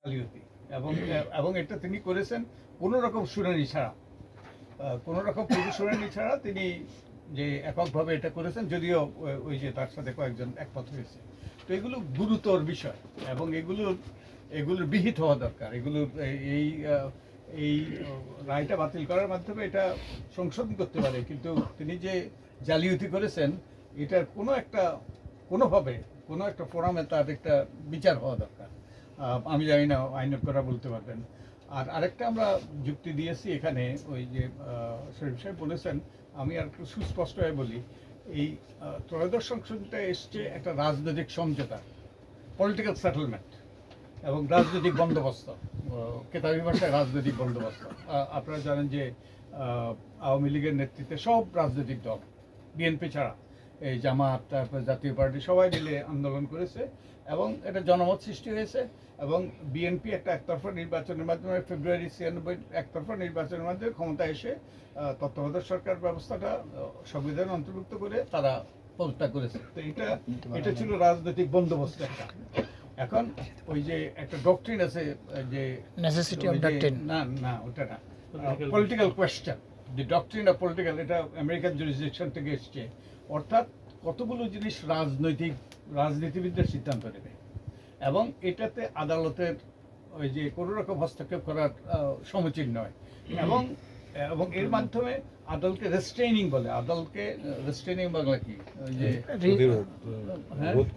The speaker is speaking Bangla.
জালিয়াতি এবং এবং এটা তিনি করেছেন কোনো রকম শুনানি ছাড়া, কোনো রকম পূর্ব শুনানি ছাড়া তিনি যে এককভাবে এটা করেছেন, যদিও ওই যে তার সাথে কয়েকজন একমত হয়েছে। তো এগুলো গুরুতর বিষয় এবং এগুলোর বিহিত হওয়া দরকার। এগুলোর এই এই রায়টা বাতিল করার মাধ্যমে এটা সংশোধন করতে পারে, কিন্তু তিনি যে জালিয়াতি করেছেন এটার কোনোভাবে কোনো একটা ফোরামে তার একটা বিচার হওয়া দরকার। আমি জানি না আইনজ্ঞরা বলতে পারবেন। আর আরেকটা আমরা যুক্তি দিয়েছি এখানে, ওই যে শরীফ সাহেব বলেছেন, আমি আর একটু সুস্পষ্ট হয়ে বলি, এই ত্রয়োদশ সংশোধনটা এসছে একটা রাজনৈতিক সমঝোতা, পলিটিক্যাল সেটেলমেন্ট এবং রাজনৈতিক বন্দোবস্ত, কেতাবি ভাষায় রাজনৈতিক বন্দোবস্ত। আপনারা জানেন যে আওয়ামী লীগের নেতৃত্বে সব রাজনৈতিক দল, বিএনপি ছাড়া, এই জামাত, তারপর জাতীয় পার্টি, সবাই মিলে আন্দোলন করেছে এবং এটা জনমত সৃষ্টি হয়েছে। এবং বিএনপি একটা একতরফা নির্বাচনের মাধ্যমে ফেব্রুয়ারি 96 একতরফা নির্বাচনের মাধ্যমে ক্ষমতা এসে তত্ত্বাবধায়ক সরকার ব্যবস্থাটা সংবিধানে অন্তর্ভুক্ত করে তারা পদত্যাগ করেছে। তো এটা ছিল রাজনৈতিক বন্দোবস্ত একটা। এখন ওই যে একটা ডক্ট্রিন আছে যে নেসেসিটি অফ ডক্ট্রিন, না ওটা না, political question, the doctrine of political, এটা আমেরিকান জুরিসডিকশন থেকে এসছে। অর্থাৎ কতগুলো জিনিস রাজনীতিবিদদের সিদ্ধান্ত নেবে এবং এটাতে আদালতের ওই যে কোনো রকম হস্তক্ষেপ করার সমীচীন নয়। এবং এবং এর মাধ্যমে আদালতকে রেস্ট্রেইনিং বলে, আদালতকে রেস্ট্রেইনিং বাংলা কি, ওই যে প্রতিরোধ, হ্যাঁ? রোধ